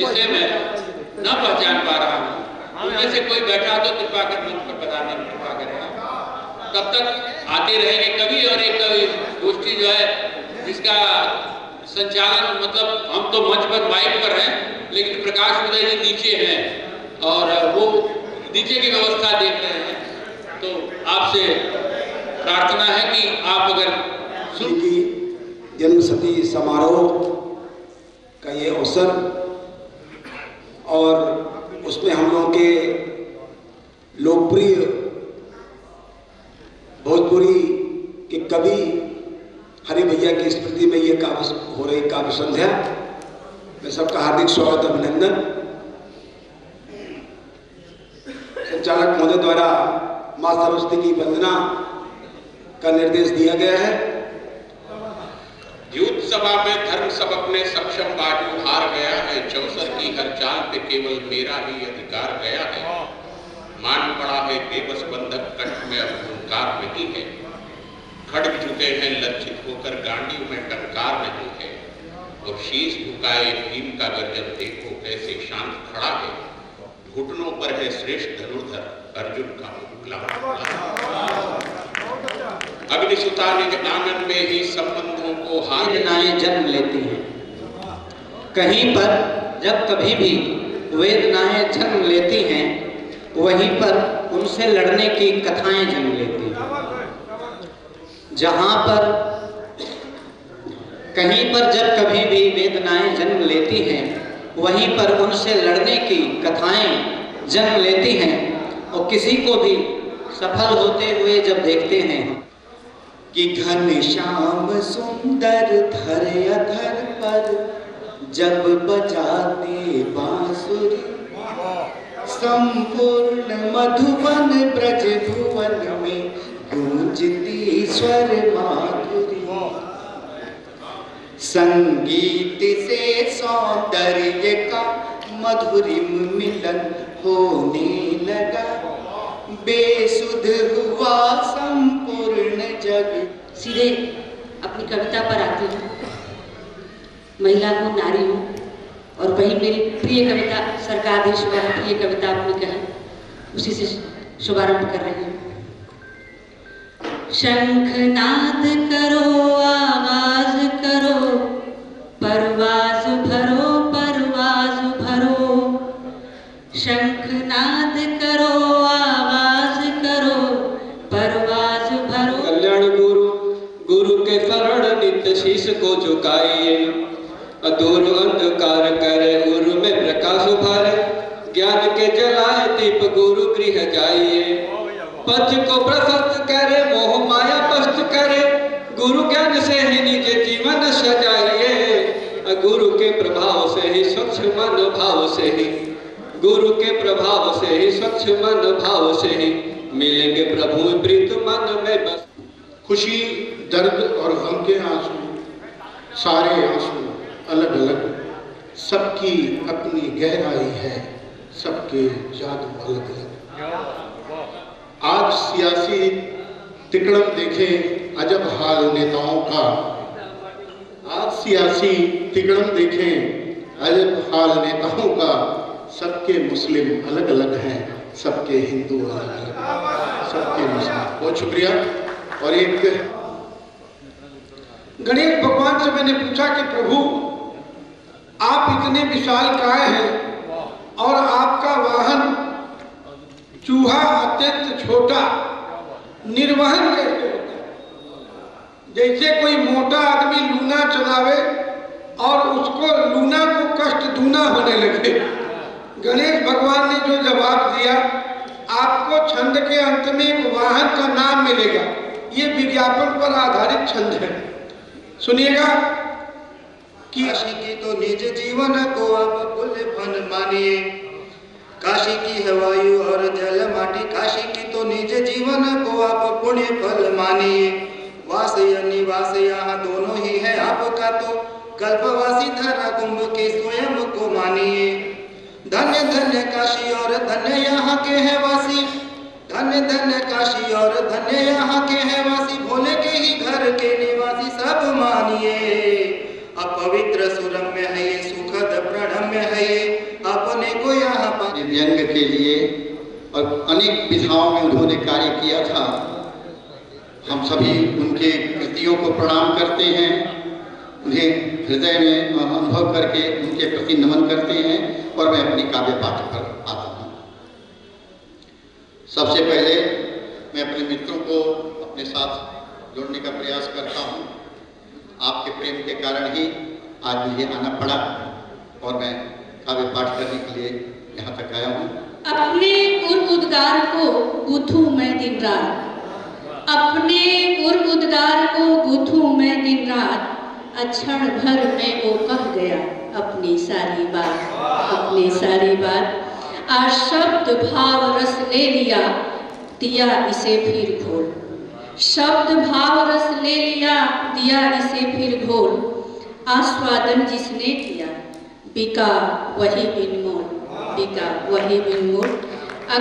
जिसे मैं न पहचान पा रहा हूँ, उनमें से कोई बैठा तो कृपा कर मुझ पर बताने की कृपा करें। तब तक आते रहेंगे कवि, और एक गोष्ठी जो है जिसका संचालन, मतलब हम तो मंच पर माइक पर हैं, लेकिन प्रकाश उदय जी नीचे हैं और वो नीचे की व्यवस्था देख रहे हैं। तो आपसे प्रार्थना है कि आप अगर की जन्मशती समारोह का ये अवसर, और उसमें हम लोगों के लोकप्रिय भोजपुरी के कवि हरि भैया की स्मृति में ये काव्य हो रही काव्य संध्या में सबका हार्दिक स्वागत अभिनंदन। संचालक महोदय द्वारा मां सरस्वती की वंदना का निर्देश दिया गया है। युद्ध सभा में धर्म सब अपने सक्षम बाजू हार गया है, चौसर की हर चाल पे केवल मेरा ही अधिकार गया है। मान पड़ा है बेबस बंधक कंठ में, अब हुंकार नहीं है। खड़ग झुके हैं लज्जित होकर, गांडी में टंकार नहीं है। और शीश झुकाए भीम का गर्जन देखो कैसे शांत खड़ा है। घुटनों पर है श्रेष्ठ धनुर्धर, अर्जुन का मुकुला। अग्निसुता निज आंगन में ही संबंधों को वेदनाएं जन्म लेती हैं। कहीं पर जब कभी भी वेदनाएं जन्म लेती हैं, वहीं पर उनसे लड़ने की कथाएं जन्म लेती हैं। जहां पर कहीं पर जब कभी भी वेदनाएं जन्म लेती हैं, वहीं पर उनसे लड़ने की कथाएं जन्म लेती हैं। और किसी को भी सफल होते हुए जब देखते हैं कि घनश्याम सुंदर धर अधर पर जब बजाते बांसुरी, संपूर्ण मधुबन ब्रज भुवन में गूंजती स्वर माधुरी। संगीत से सौंदर्य का मधुरिम मिलन होने लगा, बेसुध हुआ संपूर्ण जग। सीधे अपनी कविता पर आती हूँ। महिला हूँ, नारी हूँ, और वही मेरी प्रिय कविता सरकाधीश वाला प्रिय कविता आपने कहा, उसी से शुभारंभ कर रही हूँ। शंखनाद करो, आवाज करो, परवाज भरो, परवाज भरो। शंखनाद करो, आवाज करो, परवाज भरो। कल्याण गुरु, गुरु के शरण नित्य शीश को झुकाइए। अधूर अंधकार करे, गुरु में प्रकाश उभारे। ज्ञान के जलाए दीप, गुरु गृह जाइए। पथ को प्रशस्त करे, मोह माया पस्त करे। गुरु ज्ञान से ही निज जीवन सजाइए। गुरु के प्रभाव से ही स्वच्छ मन भाव से ही, गुरु के प्रभाव से ही स्वच्छ मन भाव से ही मिलेंगे प्रभु प्रीत मन में बस। खुशी, दर्द और गम के आंसू, सारे आंसू अलग अलग, सबकी अपनी गहराई है, सबके जादू अलग अलग। आज सियासी तिकड़म देखें अजब हाल नेताओं का। आज सियासी तिकड़म देखें अजब हाल नेताओं का। सबके मुस्लिम अलग अलग हैं, सबके हिंदू अलग अलग, सबके मुस्लिम। बहुत शुक्रिया। और एक गणेश भगवान से मैंने पूछा कि प्रभु आप इतने विशालकाय हैं और आपका वाहन चूहा अत्यंत छोटा, निर्वहन कैसे होता है? जैसे कोई मोटा आदमी लूना चलावे और उसको लूना को कष्ट दूना होने लगे। गणेश भगवान ने जो जवाब दिया, आपको छंद के अंत में एक वाहन का नाम मिलेगा। ये विज्ञापन पर आधारित छंद है, सुनिएगा। काशी की तो निज जीवन को आप पुल फन मानिए। काशी की है वायु और जल माटी, काशी की तो निज जीवन को आप पुण्य फल मानिए। वास या निवास यहाँ दोनों ही है आपका, तो कल्पवासी धरा कुंभ के स्वयं को मानिए। धन्य धन्य काशी और धन्य यहाँ के हैं वासी, धन्य धन्य काशी और धन्य यहाँ के हैं वासी। भोले के ही घर के निवासी सब मानिए। अपवित्र सुरम्य है ये, सुखद प्रणम्य है ये। व्यंग के लिए और अनेक विधाओं में उन्होंने कार्य किया था। हम सभी उनके कृतियों को प्रणाम करते हैं, उन्हें हृदय में अनुभव करके उनके प्रति नमन करते हैं और मैं अपनी काव्य पाठ पर आता हूँ। सबसे पहले मैं अपने मित्रों को अपने साथ जोड़ने का प्रयास करता हूँ। आपके प्रेम के कारण ही आज मुझे आना पड़ा और मैं काव्य पाठ करने के लिए यहाँ तक आया हूँ। अपने उद्गार को गूंथूं मैं दिन रात, अपने उद्गार को गूंथूं मैं दिन रात, अक्षण भर में वो कह गया अपनी सारी बात, अपनी सारी बात। आज शब्द भाव रस ले लिया, दिया इसे फिर घोल, शब्द भाव रस ले लिया, दिया इसे फिर घोल। आस्वादन जिसने किया, बिका वही बिनमोल, बिका वही बिनमोल।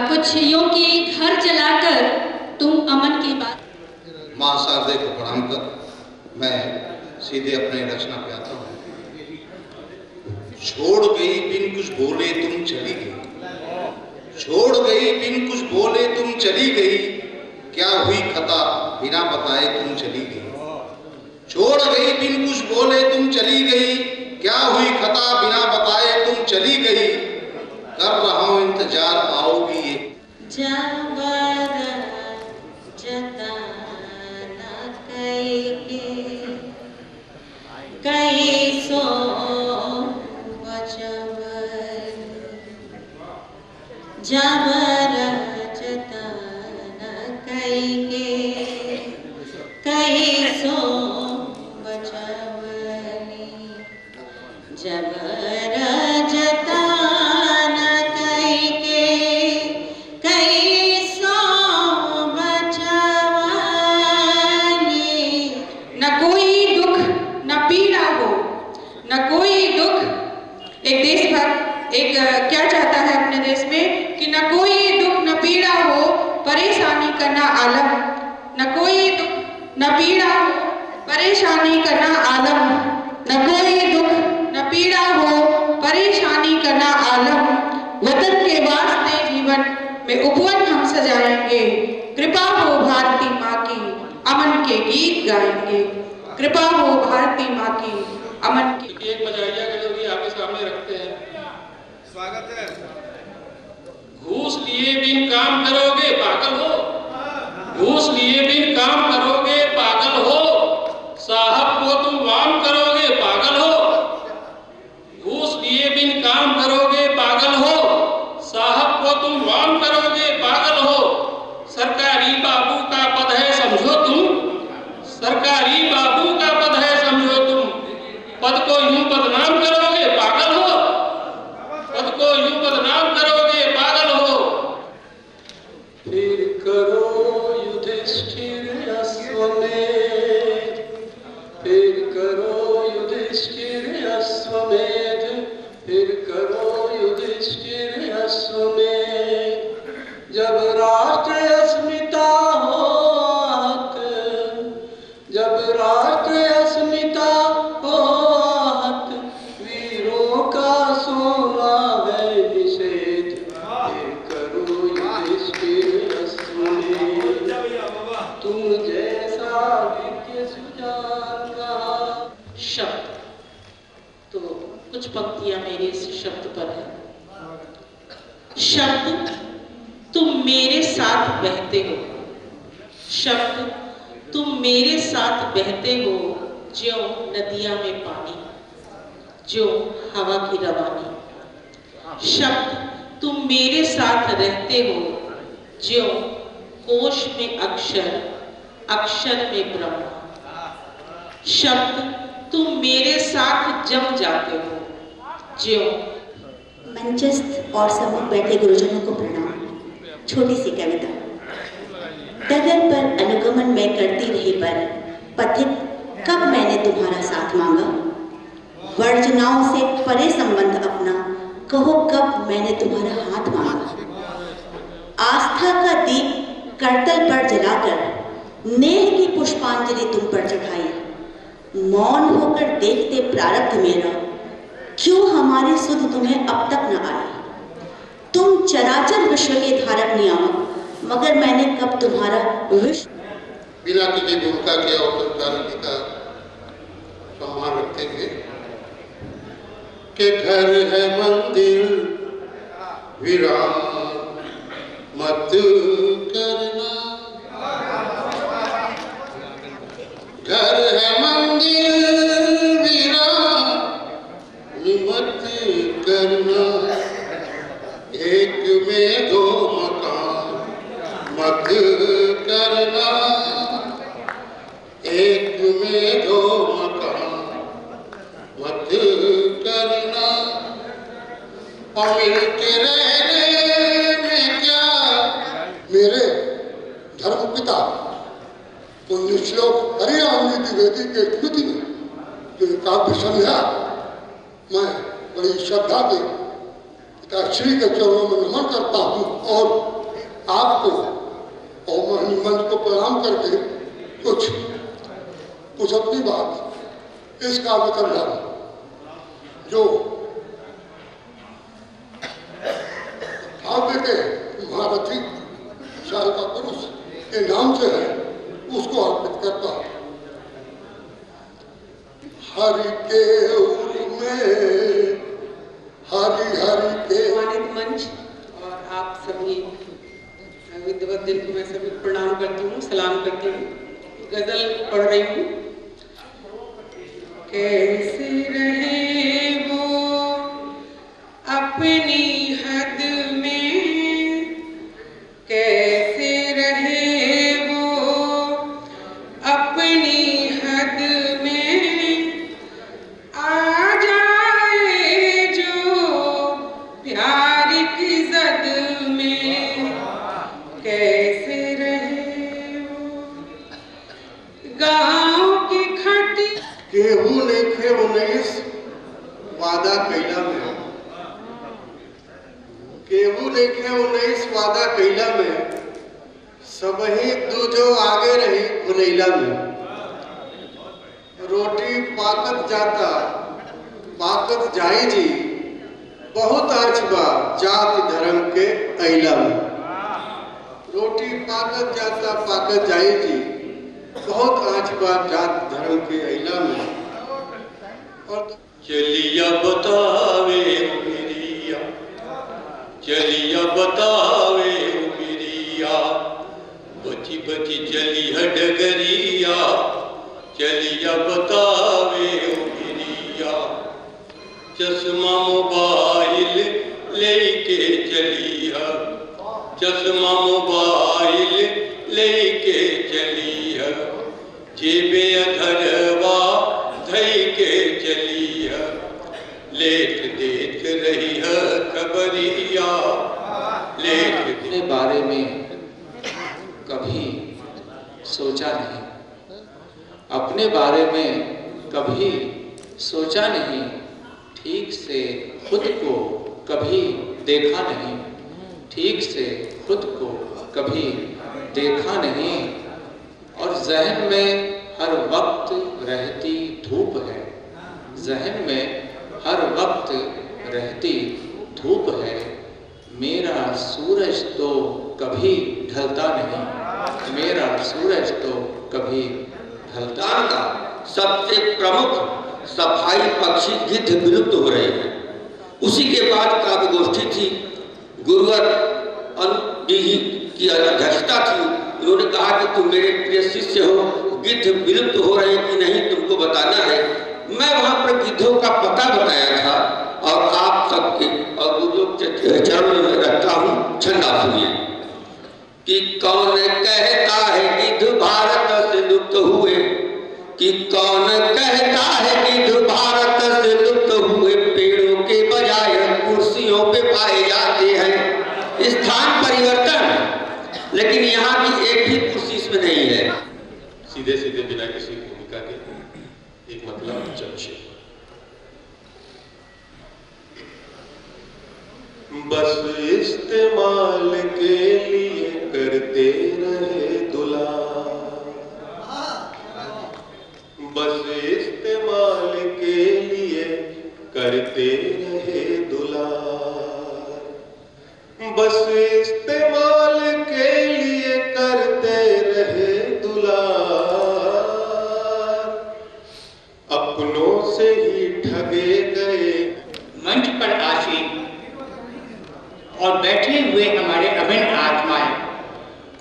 कुछ यूं की घर जलाकर तुम अमन की बात। माँ शारदे को प्रणाम कर मैं सीधे अपने रचना पे आता हूँ। छोड़ गई बिन कुछ बोले तुम चली गई, छोड़ गई बिन कुछ बोले तुम चली गई, क्या हुई खता बिना बताए तुम चली गई। छोड़ गई बिन कुछ बोले तुम चली गई, क्या हुई खता बिना बताए तुम चली गई। कर रहा हूँ इंतजार आओगी ये। कैसो जबर जतन कइके, कैसो बचवनी, जबर जतन कइके, कैसो बचवनी। न कोई दुख न पीड़ा हो, न कोई दुख। एक देशभक्त एक क्या चाहता है अपने देश में कि न कोई दुख न पीड़ा हो, परेशानी का ना आलम, न कोई दुख न पीड़ा हो, परेशानी का ना आलम, न कोई दुख न पीड़ा हो, परेशानी का ना आलम। वतन के वास्ते जीवन में उपवन हम सजाएंगे, कृपा हो भारती माँ की, अमन के गीत गाएंगे। कृपा हो भारती माँ की, अमन की। एक बजाइया गलोरी आपके सामने रखते हैं। स्वागत है। घूस लिए बिन काम करोगे पागल हो, घूस लिए बिन काम करोगे पागल हो, साहब को तुम वाम करोगे पागल हो। घूस लिए बिन काम करोगे पागल हो, साहब को तुम वाम करोगे पागल हो। सरकारी बाबू का पद है समझो तुम, सरकारी बाबू का पद है समझो तुम, पद को यूं बदनाम करोगे पागल हो, पद को यूं बदनाम करोगे पागल हो। फिर करो युधिष्ठिर अश्वमेध, फिर करो युधिष्ठिर अश्वमेध, फिर करो युधिष्ठिर अश्वमेध। जब राष्ट्र अस्मिता हो आहत, जब राष्ट्र अस्मिता हो आहत, वीरों का सोना है निषेध, फिर करो युधिष्ठिर अश्वमेध। तुम जैसा विज्ञ सुजान कहा। शब्द तो कुछ पंक्तियां मेरे इस शब्द पर है। शब्द तुम मेरे साथ बहते हो, शब्द तुम मेरे साथ बहते हो, ज्यों नदियां में पानी, जो हवा की रवानी। शब्द तुम मेरे साथ रहते हो, ज्यों कोश में अक्षर, अक्षर में ब्रह्म। शब्द तुम मेरे साथ जम जाते हो, ज्यों। मंचस्थ और सम्मुख बैठे गुरुजनों को प्रणाम। छोटी सी कविता। डगर पर अनुगमन में करती रही पर पथिक, कब मैंने तुम्हारा साथ मांगा। वर्जनाओं से परे संबंध अपना, कहो कब मैंने तुम्हारा हाथ मांगा। आस्था का दीप करतल पर जलाकर नेह की पुष्पांजलि तुम पर चढ़ाई। मौन होकर देखते प्रारब्ध मेरा, क्यों हमारी सुध तुम्हें अब तक न आई। तुम चराचर विश्व के धारक नियामक, मगर मैंने कब तुम्हारा विश्व। बिना किसी भूमिका के औपचारिकी का सम्मान रखते हुए कि घर है मंदिर विराम मत करना, घर है मंदिर विराम मत करना, एक में दो मकान मत करना, एक में दो मकान मत करना, और मिलके रहने में क्या। मेरे धर्मपिता पुण्य श्लोक हरिराम द्विवेदी के स्मृति में जो काव्य संध्या मैं बड़ी श्रद्धा के पिताश्री के चरणों में नमन करता हूँ और आपको और महनी मंच को प्रणाम करके कुछ अपनी बात इस काव्य संध्या जो काव्य के महारथी विशाल का पुरुष के नाम से है उसको अर्पित करता हूँ। हरि के में हरि हरि के सम्मानित मंच और आप सभी विद्वत दिल को मैं सभी प्रणाम करती हूँ, सलाम करती हूँ। गजल पढ़ रही हूँ। कैसे रहे वो अपनी हद में, कैसे रहे वो अपनी हद में, आ जाए जो प्यार की जद में, कैसे रहे वो गाँव की खटी। केहू लेखे 19 वादा कैला में, केहू लेखे 19 वादा कैला में, सबही दूजो आगे रही भुलैला में। रोटी पाकत जाता पाकत जाई जी, बहुत अर्चबा जाति धर्म के ऐला में। रोटी पाकत जाता पाकत जाई जी, बहुत अर्चबा जाति धर्म के ऐला में। और चलिया बतावे उमरिया, चलिया बतावे उमरिया, बची बची चली डगरिया, चलिया बतावे उमरिया। चश्मा मोबाइल लेके चलिया, चश्मा मोबाइल लेके चलिया, जेबे अधरवा धई के चलिया, लेट देख रही है खबरिया, लेट अपने बारे में कभी सोचा नहीं, अपने बारे में कभी सोचा नहीं, ठीक से खुद को कभी देखा नहीं, ठीक से खुद को कभी देखा नहीं, और जहन में हर वक्त रहती धूप है, जहन में हर वक्त रहती धूप है। मेरा सूरज तो कभी ढलता नहीं, मेरा सूरज तो कभी ढलता नहीं। सबसे प्रमुख सफाई पक्षी गिद्ध विलुप्त हो रहे हैं। उसी के बाद काव्य गोष्ठी थी, गुरुवर की अध्यक्षता थी। उन्होंने कहा कि तुम मेरे प्रिय शिष्य हो, गिद्ध विलुप्त हो रहे हैं कि नहीं तुमको बताना है। मैं वहां पर गिद्धों का पता बताया था और आप सबके और गुरुओं के चरणों में रखता हूँ। छंदा सुनिए कि कौन कहता है गिद्ध भारत से लुप्त हुए, कि कौन कहता है गिद्ध भारत से लुप्त हुए, पेड़ों के बजाय कुर्सियों पे पाए जाते हैं। स्थान परिवर्तन, लेकिन यहाँ की एक भी कुर्सी इसमें नहीं है। सीधे सीधे बिना किसी भूमिका के एक मतलब चर्चे। बस इस्तेमाल के लिए करते रहे दुलार, बस इस्तेमाल के लिए करते रहे दुलार,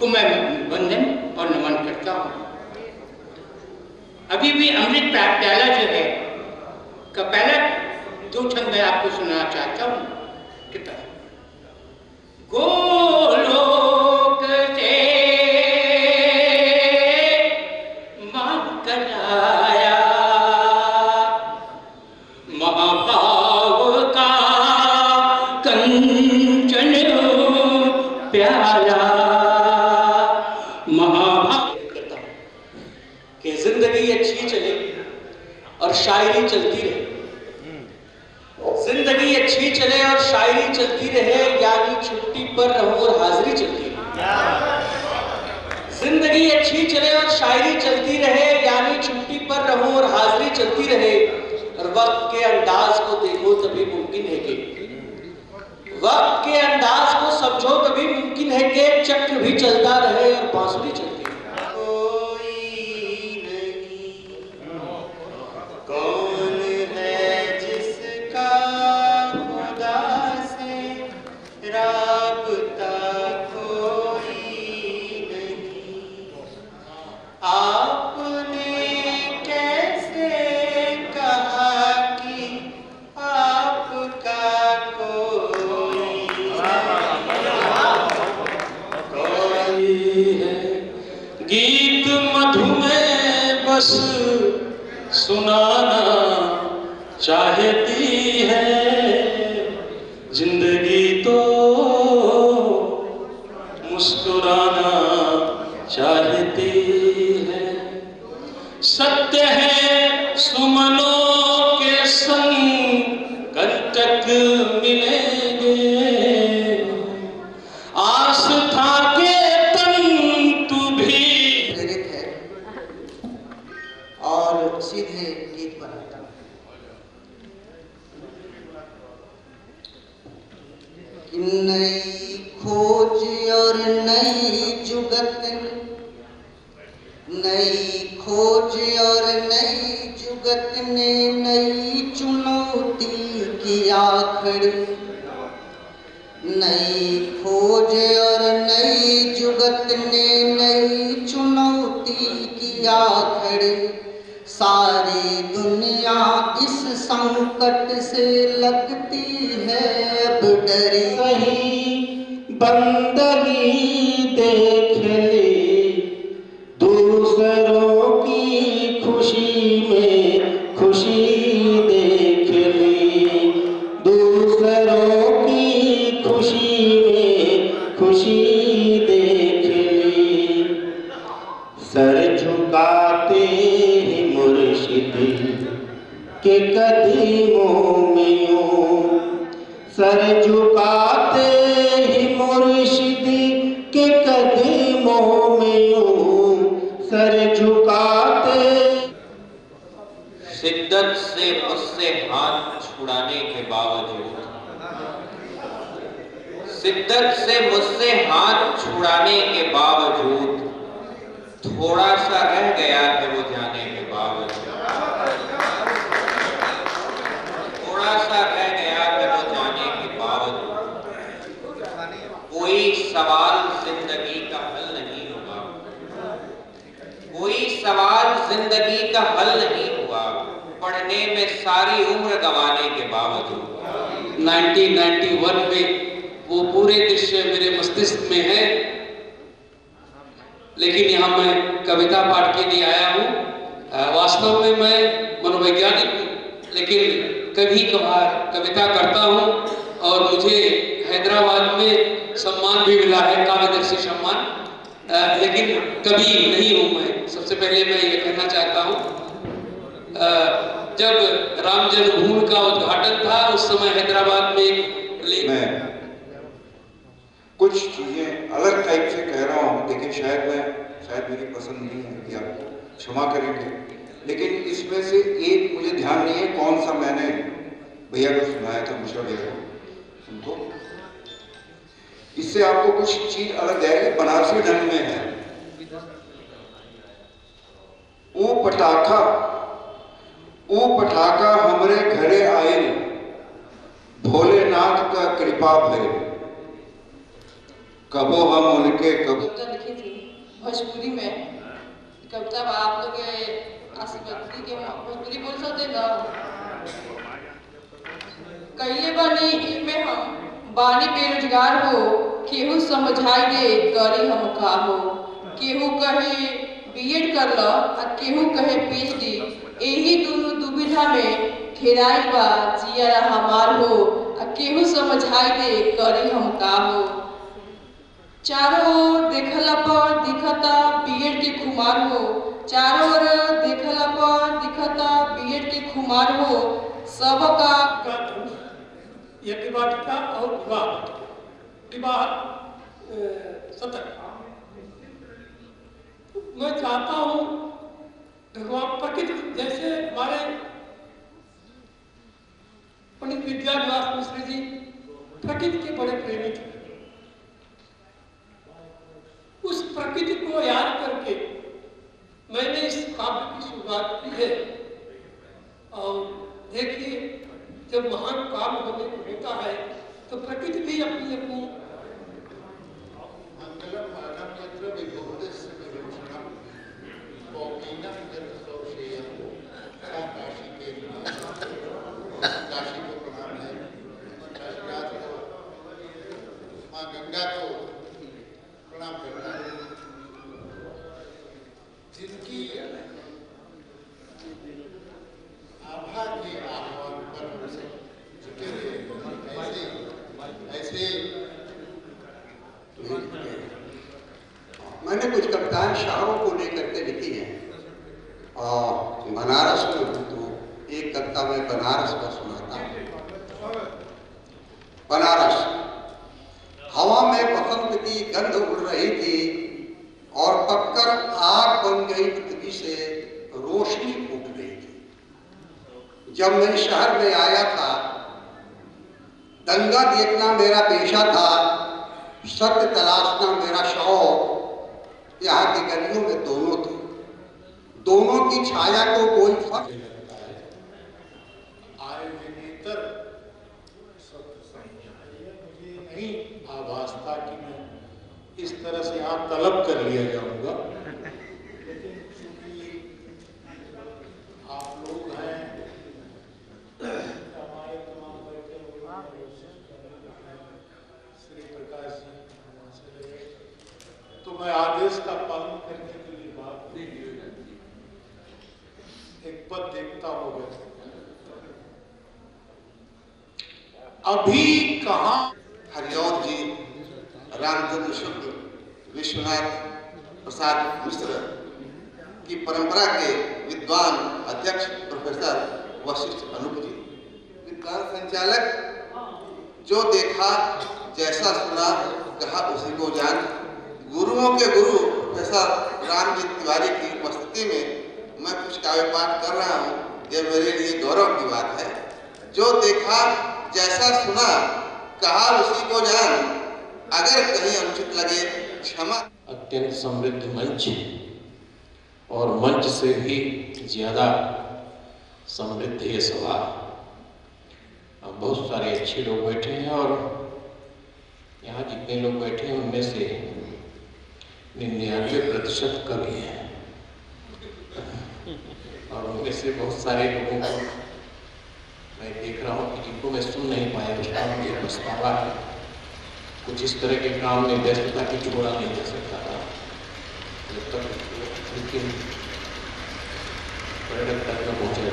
को मैं वंदन और नमन करता हूँ। अभी भी अमृत प्याला जो है का पहला दो छंद मैं आपको सुनाना चाहता हूँ। कितना गोलोक से मान कर आया महाभाव का कंचन प्याला। महाभाव करता हूँ कि जिंदगी अच्छी चले और शायरी चलती रहे। जिंदगी अच्छी चले और शायरी चलती रहे, यानी छुट्टी पर रहो और हाजिरी चलती रहे। जिंदगी अच्छी चले और शायरी चलती रहे, यानी छुट्टी पर रहो और हाजिरी चलती रहे। और वक्त के अंदाज को देखो तभी मुमकिन है कि, वक्त के अंदाज को समझो तभी मुमकिन है कि चक्र भी चलता रहे और बांसुरी चलती रहे। गीत मधु में बस सुनाना चाहती है जिंदगी तो मुस्कुराना चाहती है। सत्य है सुमनों के संग कंटक मिलेंगे, आस था के और सीधे गीत बनाता हूँ। नई खोज और नई जुगत, नई खोज और नई जुगत ने नई चुनौती किया खड़ी। नई खोज और नई जुगत ने नई चुनौती किया खड़ी। सारी दुनिया इस संकट से लगती है अब डरी। सही बंदगी देख ली दूसरों की खुशी में खुशी देख ली, दूसरों की खुशी में खुशी देख ली। सर झुकाते के कदमों में यूं, सर झुकाते ही मुर्शिद के कदमों में यूं, सर झुकाते। शिद्दत से मुझसे हाथ छुड़ाने के बावजूद, शिद्दत से मुझसे हाथ छुड़ाने के बावजूद थोड़ा सा रह गया है वो जाने के बावजूद, थोड़ा सा रह गया है वो जाने के बावजूद। कोई सवाल जिंदगी का हल नहीं हुआ, कोई सवाल जिंदगी का हल नहीं हुआ, पढ़ने में सारी उम्र गंवाने के बावजूद। 1991 में वो पूरे दृश्य मेरे मस्तिष्क में है, लेकिन यहाँ मैं कविता पाठ के लिए आया हूँ। वास्तव में मैं मनोवैज्ञानिक हूँ, लेकिन कभी कभार कविता करता हूँ और मुझे हैदराबाद में सम्मान भी मिला है, काव्यदर्शी सम्मान, लेकिन कवि नहीं हूँ मैं। सबसे पहले मैं ये कहना चाहता हूँ, जब राम जन्मभूमि का उद्घाटन था उस समय हैदराबाद में मैं कुछ चीजें अलग टाइप से कह रहा हूँ, लेकिन शायद मेरी पसंद नहीं है कि आप क्षमा करेंगे, लेकिन इसमें से एक मुझे ध्यान नहीं है कौन सा मैंने भैया को सुनाया था, मिश्रा भैया को। सुनको इससे आपको कुछ चीज अलग जाएगी, बनारसी ढंग में है। ओ पटाखा हमरे घरे आए, भोलेनाथ का कृपा भय। कबो हम उनके कबो कविता लिखी थी भोजपुरी में। कविता आप लोग आशीर्वादी के भोजपुरी बोल सकते ना। कइले बानी में हम बानी बेरोजगार हो, केहू समझाई दे करी हम का हो। केहू कहे बीएड कर लो आ केहू कहे पीएचडी, यही दोनों दुविधा में घेराइल बा जिया हमार हो। आ केहू समझाई दे करी हम का हो। चारों ओर देखला पर दिखता बीएड के खुमार हो। चारों ओर देखला पर दिखता बीएड के खुमार हो। सबका यज्ञवाटिका और विवाह सतत। मैं चाहता हूँ भगवान प्रकृति जैसे हमारे पंडित विद्यानिवास मिश्र जी प्रकृति के बड़े प्रेमी थे। उस प्रकृति को याद करके मैंने इस काव्य की शुरुआत की है। और देखिए, जब महान काव्य होता है तो प्रकृति भी अपनी अपनी काशी को प्रणाम है, काशीनाथ को, माँ गंगा को प्रणाम करता है, जिनकी आभा के आह्वान पर झुके हुए ऐसे मैंने कुछ कविताएं शायरों को लेकर के लिखी हैं। और बनारस में हूँ तो एक कविता मैं बनारस का सुनाता हूँ। बनारस, हवा में बसंत की गंध उड़ रही थी और पककर आग बन गई पृथ्वी से रोशनी फूट रही थी। जब मैं शहर में आया था, दंगा देखना मेरा पेशा था, सत्य तलाशना मेरा शौक। यहाँ की गलियों में दोनों थे, दोनों की छाया को कोई फर्क नहीं आभास था कि मैं इस तरह से यहाँ तलब कर लिया जाऊंगा, लेकिन चूंकि आप लोग हैं, हमारे तमाम बैठे हुए श्री प्रकाश जी, तो मैं आदेश का पालन करने के लिए बात एक पद देखता हूँ। अभी कहाँ हरिऔध जी, रामचंद्र शुक्ल, विश्वनाथ प्रसाद मिश्र की परंपरा के विद्वान अध्यक्ष प्रोफेसर वशिष्ठ अनूप जी, विद्वान संचालक, जो देखा जैसा सुना कहा उसी को जान, गुरुओं के गुरु प्रोफेसर रामजी तिवारी की उपस्थिति में मैं कुछ काव्य पाठ कर रहा हूँ। यह मेरे लिए गौरव की बात है। जो देखा जैसा सुना कहा उसी को जान, अगर कहीं अनुचित लगे क्षमा। अत्यंत समृद्ध मंच और मंच से भी ज्यादा समृद्ध ये सभा। बहुत सारे अच्छे लोग बैठे हैं और यहाँ जितने लोग बैठे हैं उनमें से 99% कवि हैं और उनमें से बहुत सारे लोगों को मैं देख रहा हूँ कि जिनको मैं सुन नहीं पाया, उसका मुझे पछतावा है। कुछ इस तरह के काम में व्यस्तता की छोड़ा नहीं जा सकता था जब तक, लेकिन पर्यटक तक न पहुँचा